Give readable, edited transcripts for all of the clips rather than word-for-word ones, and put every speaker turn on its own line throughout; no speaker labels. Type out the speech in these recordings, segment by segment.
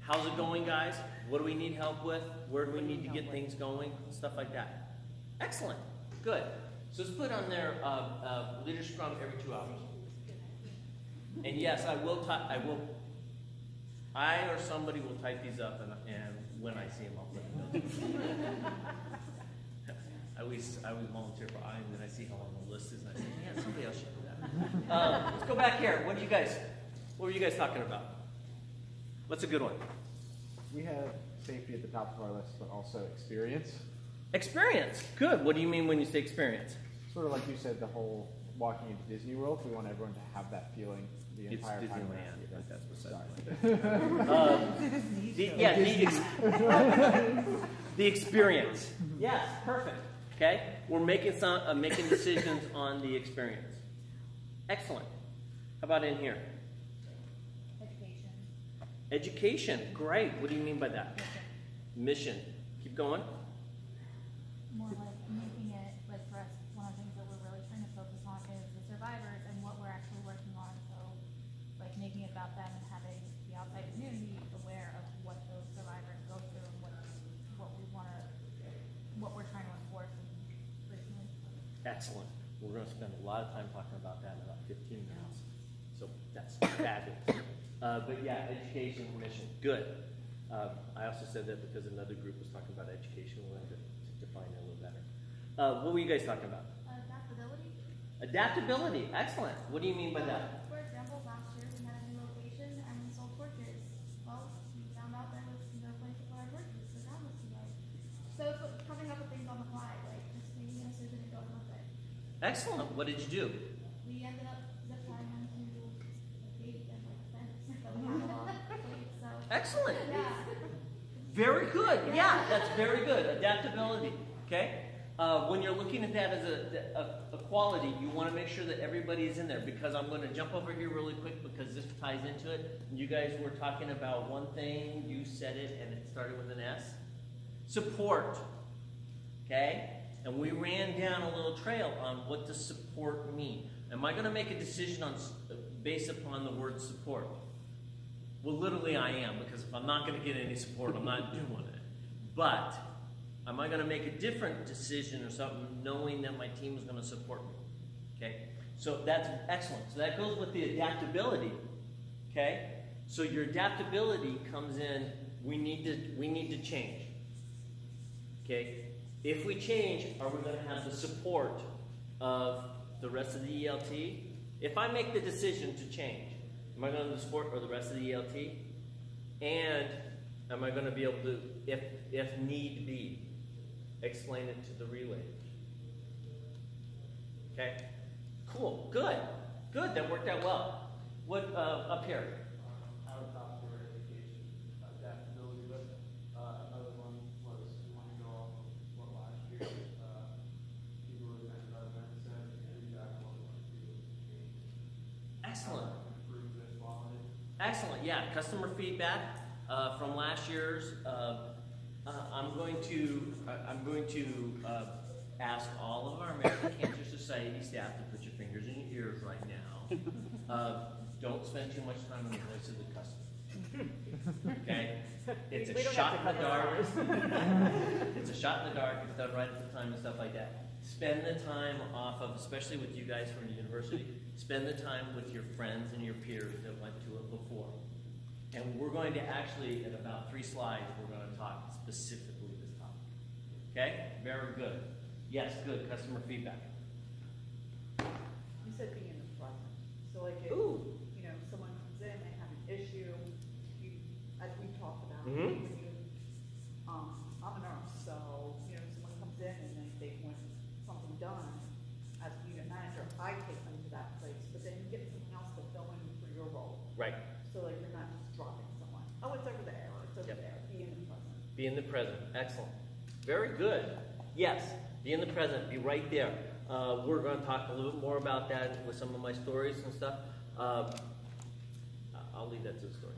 How's it going, guys? What do we need help with? Where do we need to get things going? Stuff like that. Excellent. Good. So let's put on there leader scrum every 2 hours. And yes, I or somebody will type these up, and when I see them, I'll put them up. I always volunteer for I, and then I see how long the list is, and I say, yeah, somebody else should do that. Let's go back here. What were you guys talking about? What's a good one?
We have safety at the top of our list, but also experience.
Experience. Good. What do you mean when you say experience?
Sort of like you said, the whole walking into Disney World. We want everyone to have that feeling the entire
it's
time.
Disneyland. That's the experience. Yes, perfect. Okay, we're making decisions on the experience. Excellent. How about in here? Education. Great. What do you mean by that? Mission. Keep going.
More like making it, like for us, one of the things that we're really trying to focus on is the survivors and what we're actually working on. So, like making it about them and having the outside community aware of what those survivors go through and what we're trying to enforce recently.
Excellent. We're going to spend a lot of time talking about that in about 15 minutes. So that's fabulous. But yeah, education mission. Good. I also said that because another group was talking about education. We wanted to define it a little better. What were you guys talking about?
Adaptability.
Adaptability. Excellent. What do you mean by that?
For example, last year we had a new location and we sold torches. Well, we found out there was no place to put our torches, so that was too late. So it's coming up with things on the fly, like just making a decision and going with it.
Excellent. What did you do?
We ended up zip tying onto a gate and like a fence that we had along the place. So
Excellent.
yeah.
Very good. Yeah, that's very good. Adaptability. Okay. When you're looking at that as a quality, you want to make sure that everybody is in there, because I'm going to jump over here really quick because this ties into it. You guys were talking about one thing, you said it, and it started with an S. Support. Okay? And we ran down a little trail on what does support mean. Am I going to make a decision based upon the word support? Well, literally I am, because if I'm not going to get any support, I'm not doing it. But am I going to make a different decision or something knowing that my team is going to support me? Okay? So that's excellent. So that goes with the adaptability. Okay? So your adaptability comes in, we need to change. Okay? If we change, are we going to have the support of the rest of the ELT? If I make the decision to change, am I going to have the support of the rest of the ELT? And am I going to be able to, if need be, explain it to the relay? Okay? Cool. Good. Good. That worked out well. What up here?
Out of top for education, adaptability, but another one was we want to go off of what last year people were mentioned about events said, feedback on what we want to do with the change.
Excellent.
Improve the quality.
Excellent. Yeah. Customer feedback from last year's. I'm going to ask all of our American Cancer Society staff to put your fingers in your ears right now. Don't spend too much time on the voice of the customer. Okay? It's a shot in the dark. It's a shot in the dark. It's done right at the time and stuff like that. Spend the time off of, especially with you guys from the university, spend the time with your friends and your peers that went to it before. And we're going to actually, in about 3 slides, we're going to talk specifically this topic. Okay? Very good. Yes, good. Customer feedback.
You said being in the present. So like if, someone comes in, they have an issue, as we talked about, when you, I'm a nurse, so, someone comes in and they want something done, as a unit manager, I take them to that place, but then you get someone else to fill in for your role.
Right.
So like you're not just dropping someone. Oh, it's over there, or it's over there. Be in the present.
Be in the present. Excellent. Very good. Yes, be in the present. Be right there. We're going to talk a little bit more about that with some of my stories and stuff. I'll leave that to the story.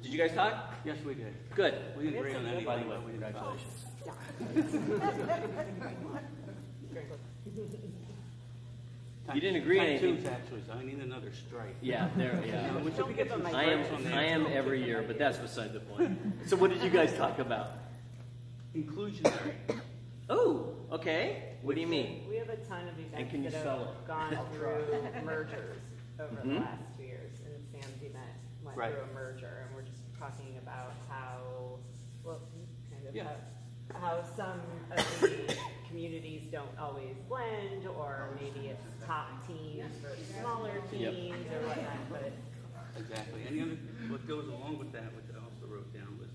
Did you guys talk?
Yes, we did.
Good.
We agree on that, by the way. Congratulations.
You didn't agree on anything.
Tattoos, actually, so I need another stripe.
Yeah, there, yeah.
We should get some
I
stripes on there.
am every year, but that's beside the point. So what did you guys talk about?
Inclusionary.
Oh, okay. What do you mean?
We have a ton of
And can you
events that
spell
have
it?
gone through mergers over the
Mhm.
last 2 years, and Sam's event went
Right.
through a merger, and we're just talking about how, well, kind of
Yeah.
how some of the communities don't always blend, or maybe it's top teams versus smaller teams or whatnot, but
Exactly. And the other, what goes along with that, which I also wrote down, was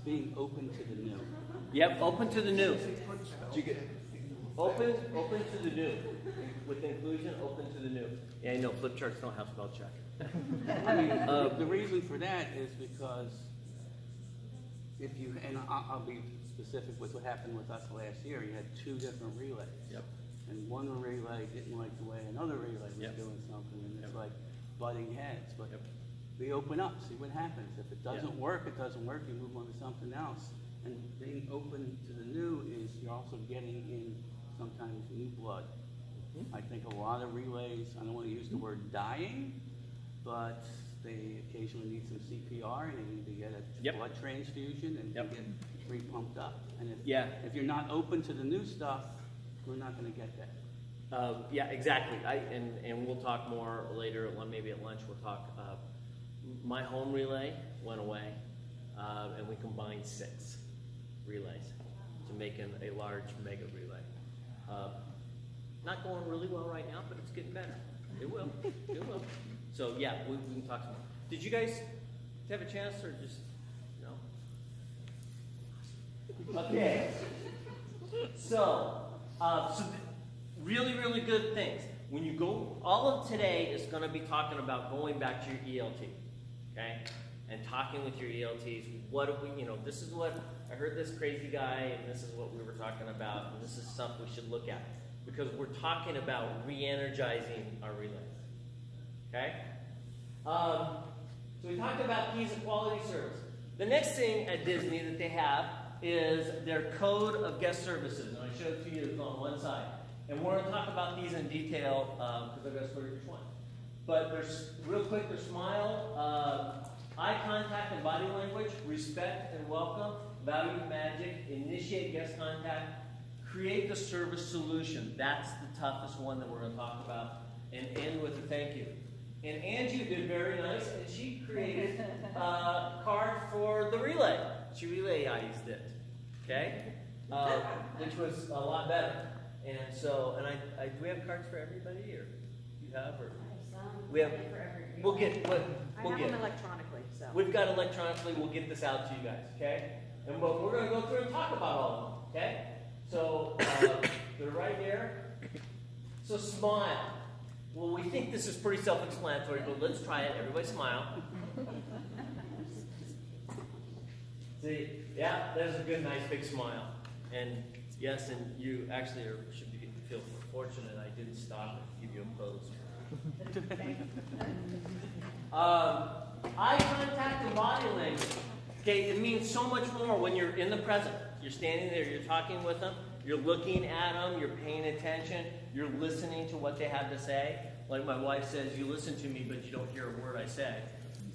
being open to the new.
Yep, open to the new. Did you get open to the new. With inclusion, open to the new. Yeah, I know flip charts don't have spell check.
I mean, the reason for that is because if you, and I'll be specific with what happened with us last year, you had 2 different relays.
Yep.
And one relay didn't like the way another relay was
Yep.
doing something, and it's
Yep.
like butting heads. But
Yep.
we open up, see what happens. If it doesn't
Yep.
work, it doesn't work, you move on to something else. And being open to the new is you're also getting in sometimes new blood.
Mm-hmm.
I think a lot of relays, I don't want to use the word dying, but they occasionally need some CPR and they need to get a
Yep.
blood transfusion and
Yep.
get re-pumped up. And
Yeah.
if you're not open to the new stuff, we're not going to get that.
Yeah, exactly. And we'll talk more later. Maybe at lunch we'll talk. My home relay went away, and we combined 6 relays to make a large mega relay. Not going really well right now, but it's getting better. It will. It will. So yeah, we can talk some more. Did you guys have a chance or just no? Okay. So, really, really good things. When you go, all of today is going to be talking about going back to your ELT, okay? And talking with your ELTs. What do we, this is what, I heard this crazy guy, and this is what we were talking about, and this is stuff we should look at. Because we're talking about re-energizing our relays, okay? So we talked about keys of quality service. The next thing at Disney that they have is their code of guest services. And I showed it to you, it's on one side. And we're going to talk about these in detail because I've got to sort of each one. But there's, real quick, there's smile, eye contact and body language, respect and welcome, value magic, initiate guest contact, create the service solution. That's the toughest one that we're going to talk about. And end with a thank you. And Angie did very nice, and she created a card for the relay. She relayized it, okay? Which was a lot better. And so, and I do we have cards for everybody, or you have, or we have? We'll get.
I
We'll
have
get.
them electronically, so.
We've got electronically. We'll get this out to you guys, okay? And we're going to go through and talk about all of them, okay? So they're right here. So smile. Well, we think this is pretty self-explanatory, but let's try it. Everybody smile. See, yeah, there's a good, nice, big smile. And yes, and you actually should feel fortunate I didn't stop and give you a pose. Eye contact and body language. Okay, it means so much more when you're in the present. You're standing there, you're talking with them, you're looking at them, you're paying attention, you're listening to what they have to say. Like my wife says, you listen to me, but you don't hear a word I say.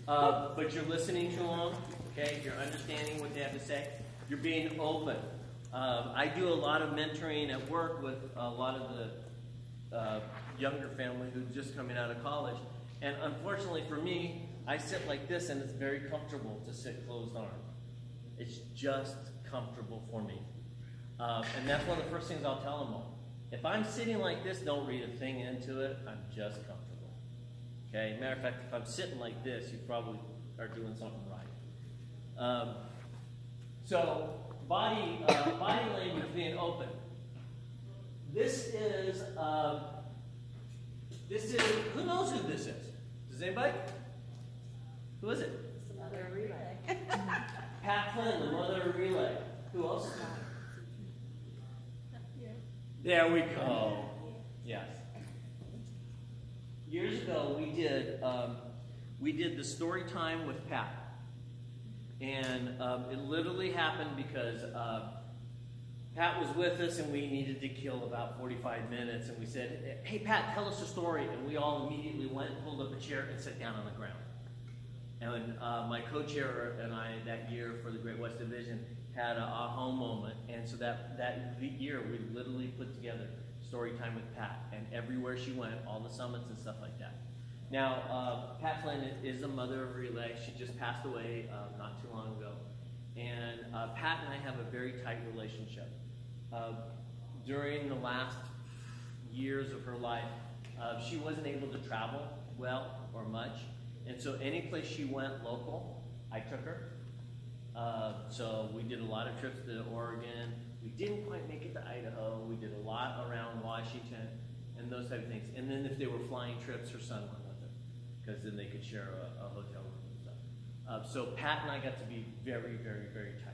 But you're listening to them, okay? You're understanding what they have to say. You're being open. I do a lot of mentoring at work with a lot of the younger family who's just coming out of college. And unfortunately for me, I sit like this, and it's very comfortable to sit closed arm. It's just comfortable for me. And that's one of the first things I'll tell them all. If I'm sitting like this, don't read a thing into it. I'm just comfortable. Okay? Matter of fact, if I'm sitting like this, you probably are doing something right. So, body language being open. This is, who knows who this is? Does anybody? Who is it?
the mother relay.
Pat Flynn, the mother of relay. Who else? There we go. Yes. Years ago, we did the story time with Pat, and it literally happened because Pat was with us, and we needed to kill about 45 minutes, and we said, hey, Pat, tell us a story. And we all immediately went, pulled up a chair, and sat down on the ground. And my co-chair and I that year for the Great West Division had a aha moment. And so that year, we literally put together story time with Pat. And everywhere she went, all the summits and stuff like that. Now, Pat Flynn is the mother of relay. She just passed away not too long ago. And Pat and I have a very tight relationship. During the last years of her life, she wasn't able to travel well or much. And so any place she went local, I took her. So we did a lot of trips to Oregon. We didn't quite make it to Idaho. We did a lot around Washington and those type of things. And then if they were flying trips, her son went with her, because then they could share a hotel room and stuff. So Pat and I got to be very, very, very tight.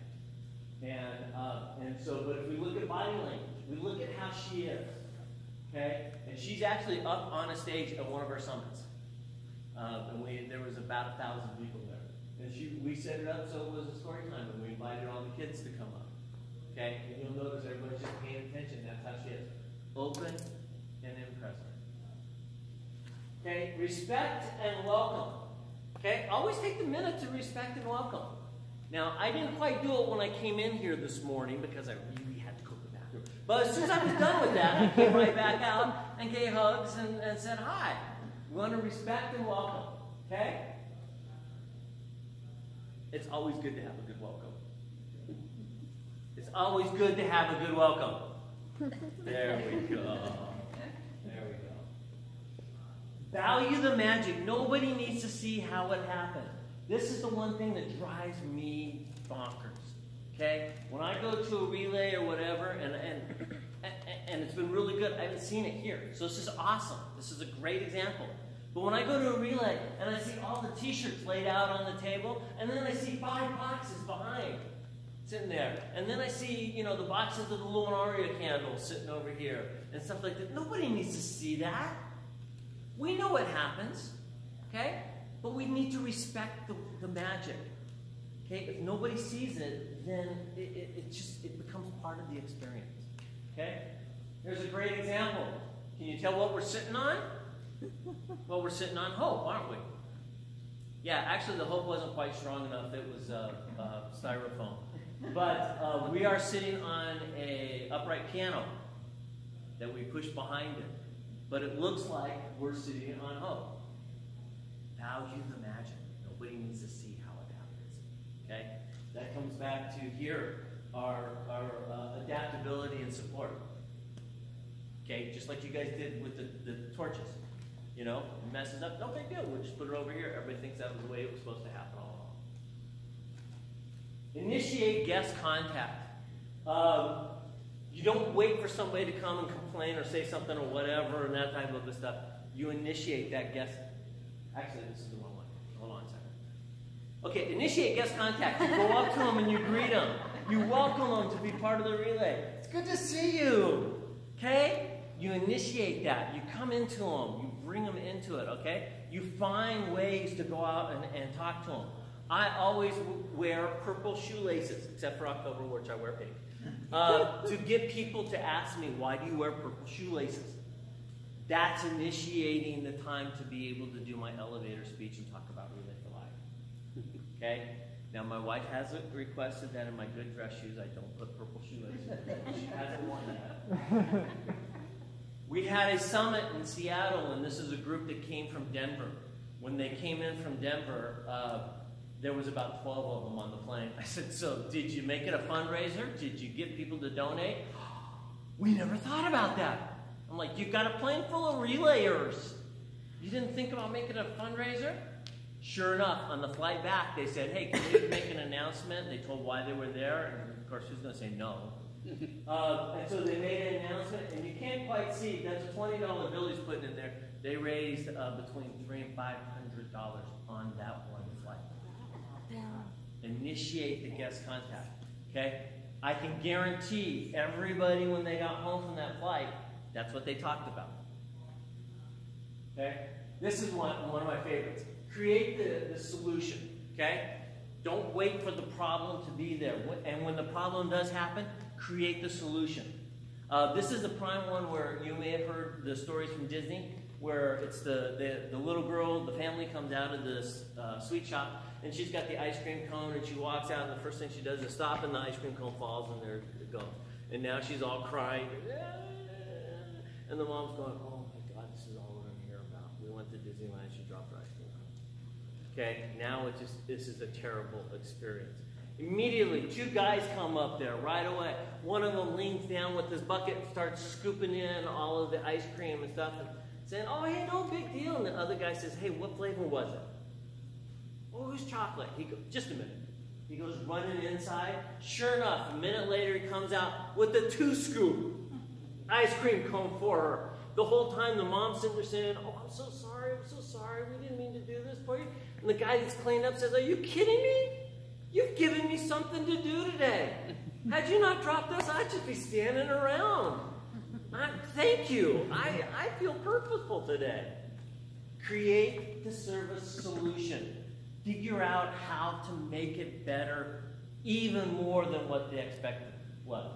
And so, but if we look at body language, we look at how she is, okay? And she's actually up on a stage at one of our summits. And there was about 1,000 people there. And we set it up so it was a story time, and we invited all the kids to come up. Okay? And you'll notice everybody's just paying attention. That's how she is. Open and in present. Okay? Respect and welcome. Okay? Always take the minute to respect and welcome. Now, I didn't quite do it when I came in here this morning because I really had to go to the bathroom. But as soon as I was done with that, I came right back out and gave hugs and said hi. We want to respect and welcome. Okay? It's always good to have a good welcome. It's always good to have a good welcome. There we go. There we go. Value the magic. Nobody needs to see how it happened. This is the one thing that drives me bonkers. Okay? When I go to a relay or whatever, and it's been really good, I haven't seen it here. So this is awesome. This is a great example. But when I go to a relay and I see all the t-shirts laid out on the table, and then I see 5 boxes behind sitting there, and then I see, the boxes of the Luminaria candles sitting over here and stuff like that. Nobody needs to see that. We know what happens, okay? But we need to respect the magic, okay? If nobody sees it, then it becomes part of the experience, okay? Here's a great example. Can you tell what we're sitting on? Well, we're sitting on hope, aren't we? Yeah, actually the hope wasn't quite strong enough. It was styrofoam. But we are sitting on a upright piano that we push behind it. But it looks like we're sitting on hope. Value the magic. Nobody needs to see how it happens. Okay? That comes back to here, our adaptability and support. Okay? Just like you guys did with the torches. It messes up, no big deal. We'll just put it over here. Everybody thinks that was the way it was supposed to happen all along. Initiate guest contact. You don't wait for somebody to come and complain or say something or whatever and that type of stuff. You initiate that guest. Actually, this is the wrong one. Hold on a second. Okay, initiate guest contact. You go up to them and you greet them. You welcome them to be part of the relay. It's good to see you. Okay? You initiate that. You come into them. You bring them into it, okay? You find ways to go out and talk to them. I always wear purple shoelaces, except for October, which I wear pink, to get people to ask me, why do you wear purple shoelaces? That's initiating the time to be able to do my elevator speech and talk about Relay for Life. Okay? Now, my wife has requested that in my good dress shoes I don't put purple shoelaces. She hasn't wanted that. We had a summit in Seattle, and this is a group that came from Denver. When they came in from Denver, there was about 12 of them on the plane. I said, so did you make it a fundraiser? Did you get people to donate? We never thought about that. I'm like, you've got a plane full of relayers. You didn't think about making a fundraiser? Sure enough, on the flight back, they said, hey, can we make an announcement? They told why they were there, and of course, who's going to say no? And so they made an announcement, and you can't quite see, that's a $20 bill he's putting in there. They raised between $300 and $500 on that one flight. Initiate the guest contact, okay? I can guarantee everybody when they got home from that flight, that's what they talked about. Okay? This is one of my favorites. Create the solution, okay? Don't wait for the problem to be there. And when the problem does happen, create the solution. This is a prime one where you may have heard the stories from Disney, where it's the little girl, the family comes out of this sweet shop, and she's got the ice cream cone, and she walks out, and the first thing she does is stop, and the ice cream cone falls, and there it goes. And now she's all crying, and the mom's going, oh my God, this is all we're going to hear about. We went to Disneyland, she dropped her ice cream cone. Okay, now this is a terrible experience. Immediately, 2 guys come up there right away. One of them leans down with his bucket and starts scooping in all of the ice cream and stuff, and saying, oh, hey, no big deal. And the other guy says, hey, what flavor was it? Oh, it was chocolate. He goes, just a minute. He goes running inside. Sure enough, a minute later, he comes out with a 2-scoop ice cream cone for her. The whole time, the mom's sitting there saying, oh, I'm so sorry. We didn't mean to do this for you. And the guy that's cleaning up says, are you kidding me? You've given me something to do today. Had you not dropped this, I'd just be standing around. Thank you. I feel purposeful today. Create the service solution. Figure out how to make it better, even more than what they expected was.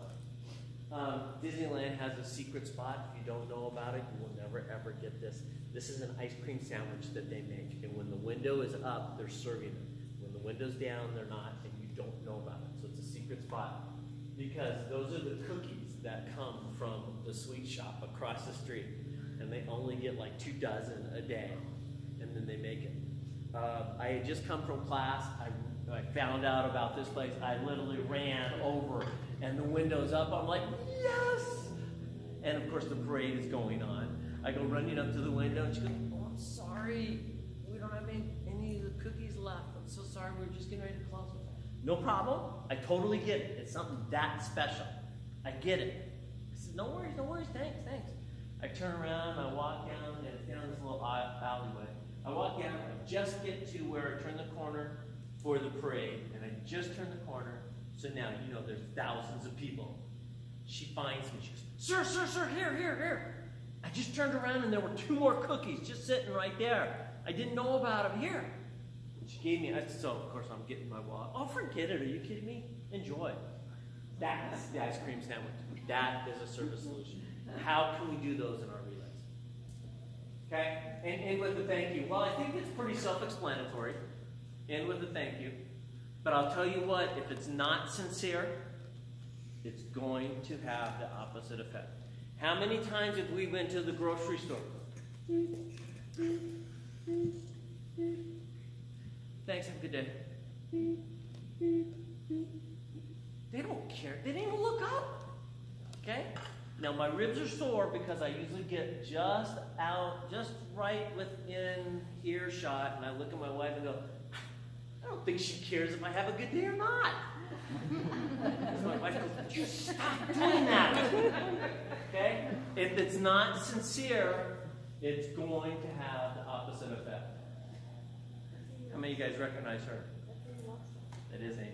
Disneyland has a secret spot. If you don't know about it, you will never, ever get this. This is an ice cream sandwich that they make. And when the window is up, they're serving it. When the window's down, they're not, and you don't know about it. So it's a secret spot. Because those are the cookies that come from the sweet shop across the street. And they only get like 2 dozen a day. And then they make it. I had just come from class. I found out about this place. I literally ran over, and the window's up. I'm like, yes! And of course, the parade is going on. I go running up to the window, and she goes, oh, I'm sorry. We don't have any of the cookies left. I'm so sorry. We're just getting ready to close. No problem. I totally get it. It's something that special. I get it. I said, no worries. Thanks. I turn around, I walk down, and it's down this little alleyway. I walk down, I just get to where I turn the corner for the parade, and I just turn the corner, so now you know there's thousands of people. She finds me, she goes, sir, here. I just turned around and there were 2 more cookies just sitting right there. I didn't know about them. Here. She gave me, so of course I'm getting my wallet. Oh, forget it, are you kidding me? Enjoy. That's the ice cream sandwich. That is a service solution. How can we do those in our relays? Okay? And end with a thank you. Well, I think it's pretty self-explanatory. End with a thank you. But I'll tell you what, if it's not sincere, it's going to have the opposite effect. How many times have we been to the grocery store? Thanks, have a good day. They don't care. They didn't even look up. Okay? Now, my ribs are sore because I usually get just right within earshot, and I look at my wife and go, I don't think she cares if I have a good day or not. So my wife goes, would you stop doing that? Okay? If it's not sincere, it's going to have the opposite effect. How many of you guys recognize her? It is Amy.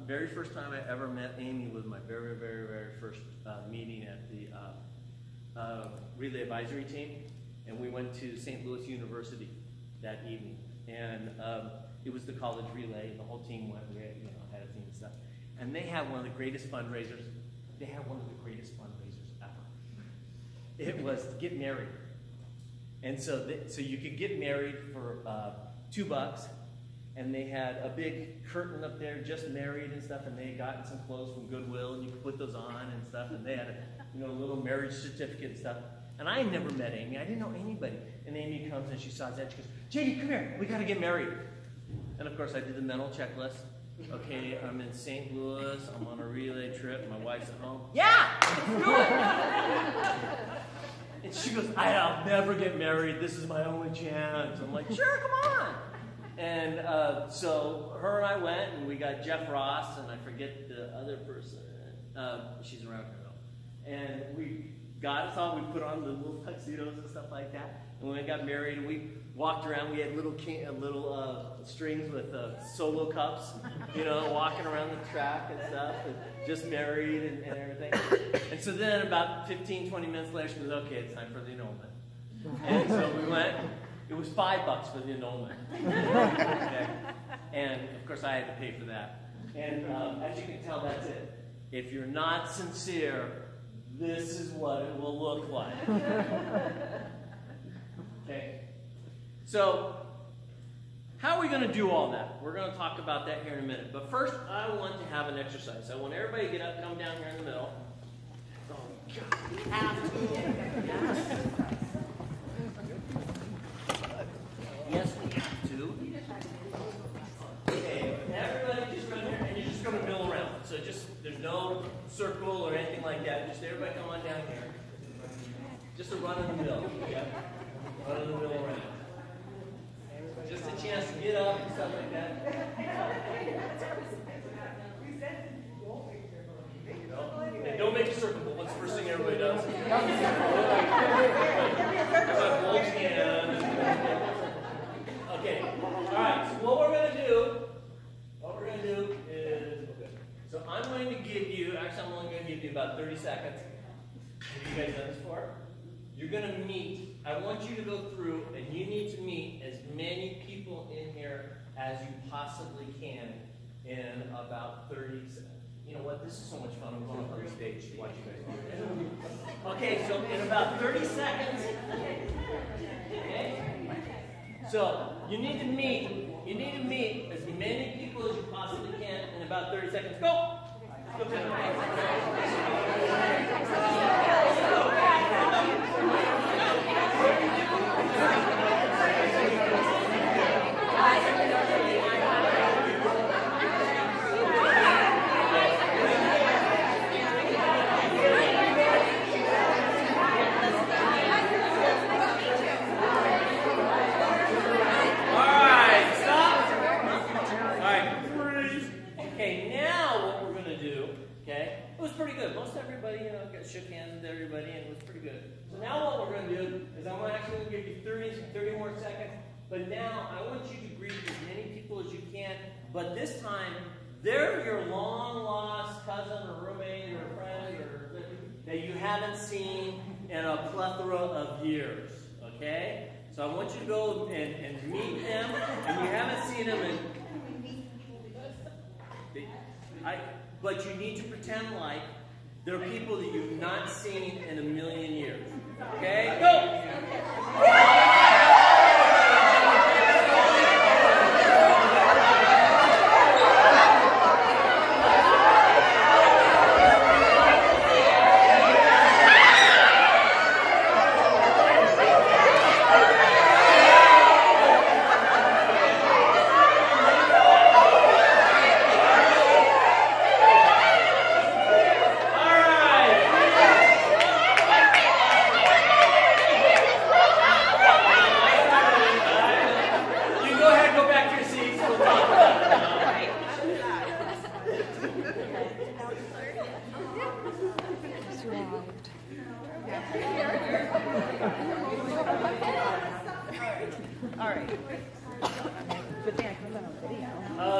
Very first time I ever met Amy was my very, very, very first meeting at the Relay Advisory Team, and we went to St. Louis University that evening, and it was the college relay, and the whole team went. We had, had a team and stuff, and they had one of the greatest fundraisers. They had one of the greatest fundraisers ever. It was to get married, and so you could get married for $2. And they had a big curtain up there, just married and stuff, and they had gotten some clothes from Goodwill, and you could put those on and stuff, and they had a little marriage certificate and stuff. And I had never met Amy. I didn't know anybody. And Amy comes and she saw that. She goes, JD, come here. We got to get married. And of course, I did the mental checklist. Okay, I'm in St. Louis. I'm on a relay trip. My wife's at home. Yeah, let's do it. And she goes, I'll never get married. This is my only chance. I'm like, sure, come on. And so her and I went, and we got Jeff Ross, and I forget the other person. She's around here, though. And we got us all. We put on the little tuxedos and stuff like that. And when we got married, and we walked around, we had little strings with solo cups, walking around the track and stuff, and just married and everything. And so then about 15, 20 minutes later, she goes, okay, it's time for the annulment. And so we went. It was $5 for the annulment. Okay. And of course, I had to pay for that. And as you can tell, that's it. If you're not sincere, this is what it will look like. Okay. So, how are we going to do all that? We're going to talk about that here in a minute. But first, I want to have an exercise. I want everybody to get up, come down here in the middle. Oh, God, we have to. Yes, we have to. Okay, everybody just run here, and you're just going to mill around. So there's no circle or anything like that. Just everybody come on down here. Just a run in the middle. Yeah? Run in the middle around. Just a chance to get up and stuff like that. Hey, don't make a circle, but what's the first thing everybody does? Okay, alright, so what we're going to do is, so I'm going to give you, actually I'm only going to give you about 30 seconds. Have you guys done this before? You're going to meet, I want you to go through, and you need to meet as many people in here as you possibly can in about 30 seconds. You know what, this is so much fun, I'm going up on the stage to watch you guys do this. Okay, so in about 30 seconds, okay? So, you need to meet as many people as you possibly can in about 30 seconds. Go! Go, shook hands with everybody, and it was pretty good. So now what we're going to do is I'm actually going to give you 30 more seconds. But now I want you to greet as many people as you can. But this time, they're your long-lost cousin or roommate or friend or that you haven't seen in a plethora of years. Okay? So I want you to go and meet them, and you haven't seen them in... But you need to pretend like they're people that you've not seen in a million years. Okay? Go!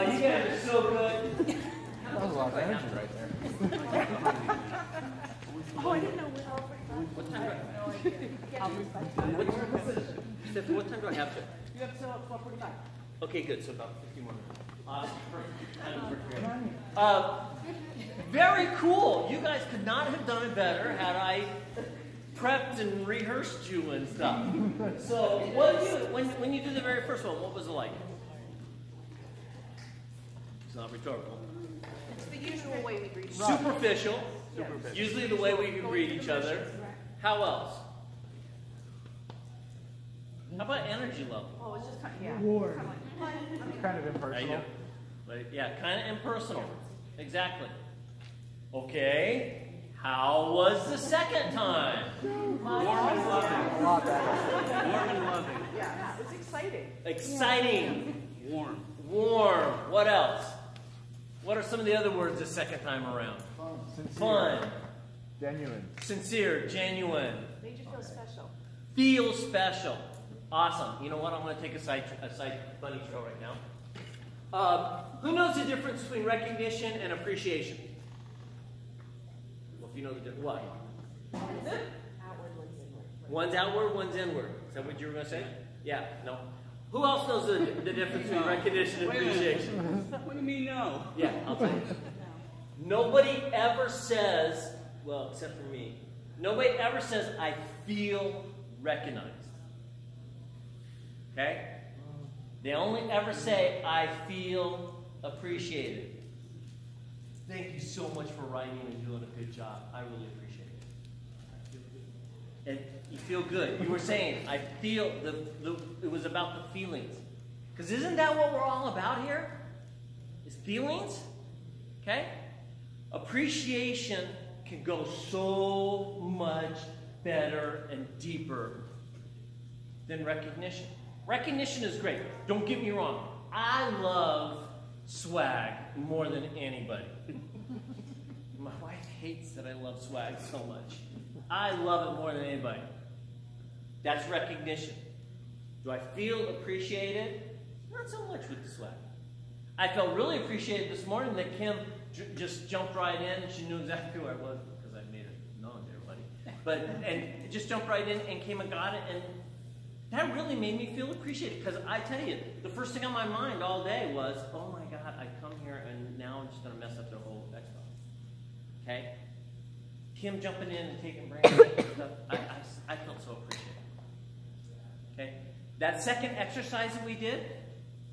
You guys are so good.
That was a lot of energy right there.
Oh, I didn't know
What time do I have to?
You have till 12:45.
Okay, good. So about 50 more minutes. Very cool. You guys could not have done it better had I prepped and rehearsed you and stuff. So, what do you, when you do the very first one, what was it like? It's not rhetorical.
It's the usual way we greet.
Superficial. Usually the way we greet each other. How else? How about energy level?
Oh, it's just kind of, yeah.
Kind of impersonal.
Yeah, kind of impersonal. Exactly. Okay. How was the second time?
Warm and loving.
A lot better.
Warm and loving.
Yeah, it's exciting.
Exciting.
Warm.
Warm. What else? What are some of the other words the second time around?
Sincere.
Fun.
Genuine.
Sincere. Genuine.
Made you feel special.
Feel special. Awesome. You know what? I'm going to take a side bunny trail right now. Who knows the difference between recognition and appreciation? Well, if you know the difference, what?
Outward, one's inward.
One's outward, one's inward. Is that what you were going to say? Yeah. No. Who else knows the difference between recognition and
Wait a minute.
appreciation?
What do you mean no?
Yeah, I'll tell you. Nobody ever says, well, except for me, nobody ever says, I feel recognized. Okay? They only ever say, I feel appreciated. Thank you so much for writing and doing a good job. I really appreciate it. And you feel good. You were saying, I feel, it was about the feelings. Because isn't that what we're all about here? Is feelings? Okay? Appreciation can go so much better and deeper than recognition. Recognition is great. Don't get me wrong. I love swag more than anybody. My wife hates that I love swag so much. I love it more than anybody. That's recognition. Do I feel appreciated? Not so much with the swag. I felt really appreciated this morning that Kim just jumped right in. She knew exactly who I was because I made it known to everybody. And just jumped right in and came and got it. And that really made me feel appreciated. Because I tell you, the first thing on my mind all day was, oh my God, I come here and now I'm just going to mess up their whole expo. Okay? Kim jumping in and taking brands and stuff, I felt so appreciated. Okay? That second exercise that we did,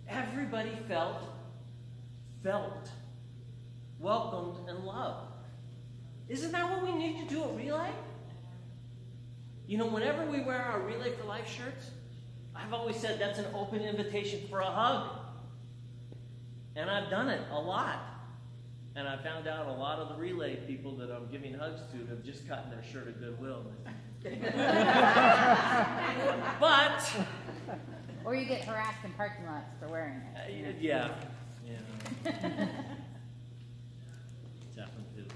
everybody felt welcomed and loved. Isn't that what we need to do at Relay? You know, whenever we wear our Relay for Life shirts, I've always said that's an open invitation for a hug. And I've done it a lot. And I found out a lot of the Relay people that I'm giving hugs to have just gotten their shirt at Goodwill. But...
Or you get harassed in parking lots for wearing it.
Yeah. It's happened too.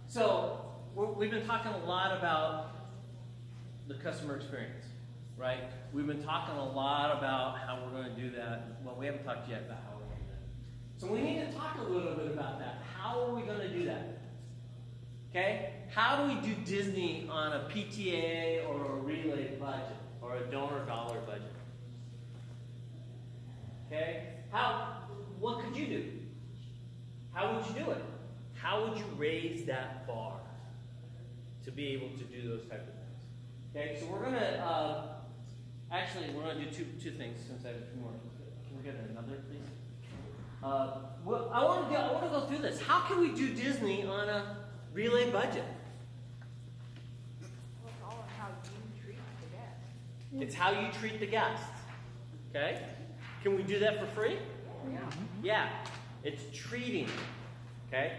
So we've been talking a lot about the customer experience, right? We've been talking a lot about how we're going to do that. Well, we haven't talked yet about how we're going to do that. So we need to talk a little bit about that. How are we going to do that? Okay? How do we do Disney on a PTA or a Relay budget or a donor dollar budget? Okay? What could you do? How would you do it? How would you raise that bar to be able to do those type of things? Okay, so we're going to, we're going to do two things since I have two more. Can we get another, please? I want to go through this. How can we do Disney on a Relay budget?
Well, it's all on how you treat the guests.
It's how you treat the guests. Okay? Can we do that for free?
Yeah.
Yeah. It's treating. Okay?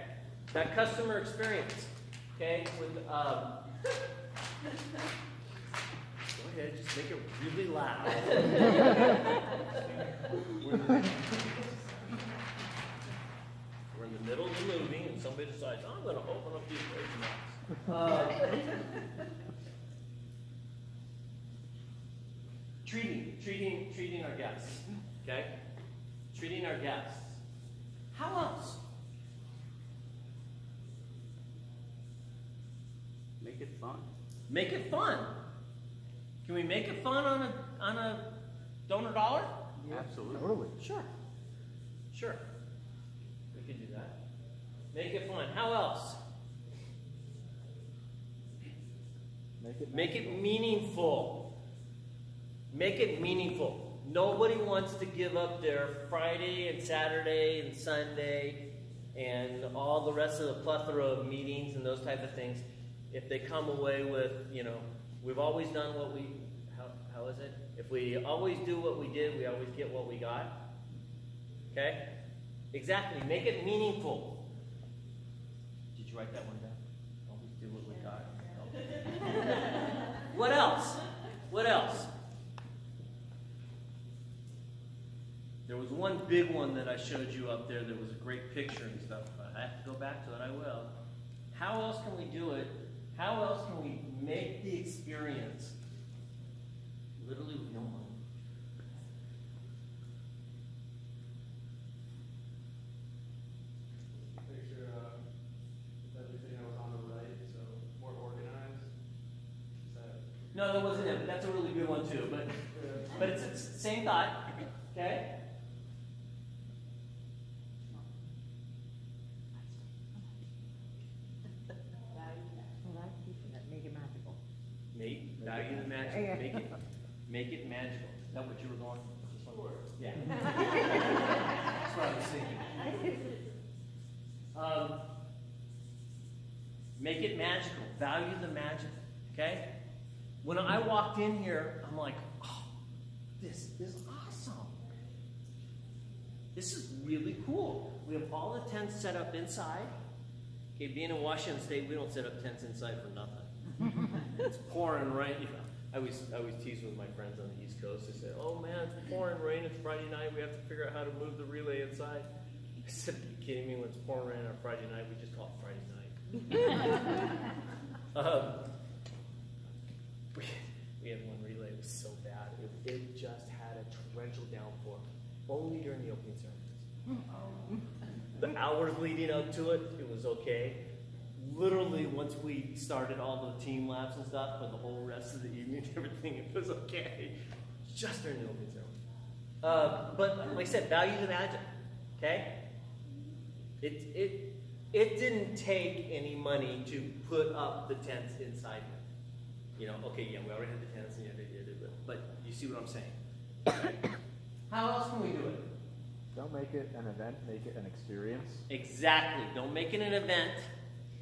That customer experience. Okay? With go ahead, just make it really loud. We're in the middle of the movie and somebody decides, I'm going to open up these crazy mouths. Treating our guests. Okay? Treating our guests. How else?
Make it fun.
Make it fun. Can we make it fun on a donor dollar?
Absolutely.
Totally.
Sure. We could do that. Make it fun. How else? Make it meaningful. Make it meaningful. Nobody wants to give up their Friday and Saturday and Sunday and all the rest of the plethora of meetings and those type of things if they come away with, we've always done what we, how is it? If we always do what we did, we always get what we got. Okay? Exactly. Make it meaningful. Did you write that one down? Always do what we got. What else? What else? There was one big one that I showed you up there that was a great picture and stuff, but I have to go back to it. I will. How else can we do it? How else can we make the experience literally with no money?
Make sure everything that was on the right, so more organized. Is that
No, that wasn't it. good one too, but it's the same thought. Okay?
Make it magical.
Value the magic. Make it magical. Is that what you were going for? Sure. Yeah. That's what I was thinking. Make it magical. Value the magic. Okay? When I walked in here, I'm like, oh, this is awesome. This is really cool. We have all the tents set up inside. Okay, being in Washington State, we don't set up tents inside for nothing. It's pouring rain. I always tease with my friends on the East Coast. They say, oh man, it's pouring rain. It's Friday night. We have to figure out how to move the relay inside. I said, are you kidding me? When it's pouring rain on Friday night, we just call it Friday night. We had one relay. It was so bad. It just had a torrential downpour. Only during the opening ceremonies. The hours leading up to it, it was okay. Literally, once we started all the team laps and stuff for the whole rest of the evening, everything, it was okay. Just during the opening ceremony. But like I said, value the magic. Okay? It didn't take any money to put up the tents inside here. You know, okay, yeah, we already had the tents, and but you see what I'm saying? How else can we do it?
Don't make it an event, make it an experience.
Exactly. Don't make it an event,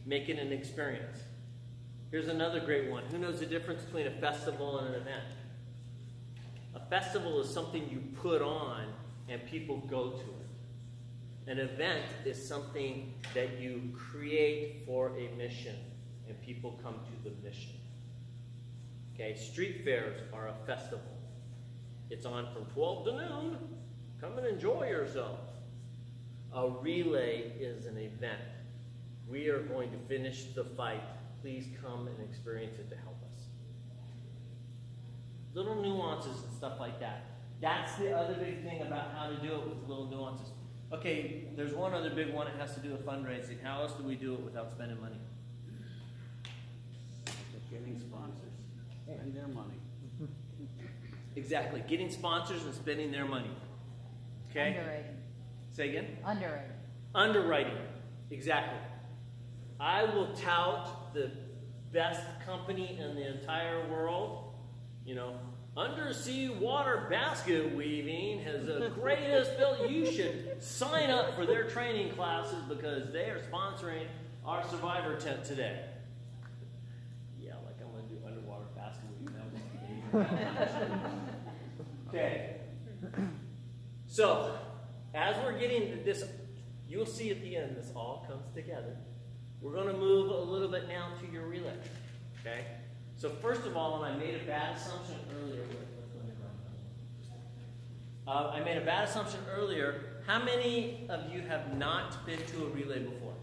make it an experience. Here's another great one. Who knows the difference between a festival and an event? A festival is something you put on and people go to it. An event is something that you create for a mission and people come to the mission. Okay, street fairs are a festival. It's on from 12 to noon. Come and enjoy yourself. A relay is an event. We are going to finish the fight. Please come and experience it to help us. Little nuances and stuff like that. That's the other big thing about how to do it with little nuances. Okay, there's one other big one. It has to do with fundraising. How else do we do it without spending money?
Getting sponsors. Spend their money.
Exactly. Getting sponsors and spending their money. Okay?
Underwriting.
Say again?
Underwriting.
Underwriting. Exactly. I will tout the best company in the entire world. You know, Undersea Water Basket Weaving has the greatest built. You should sign up for their training classes because they are sponsoring our Survivor tent today. Yeah, like I'm going to do underwater basket weaving. Okay. So, as we're getting to this, you'll see at the end this all comes together. We're going to move a little bit now to your relay. Okay? So first of all, and I made a bad assumption earlier. I made a bad assumption earlier. How many of you have not been to a relay before?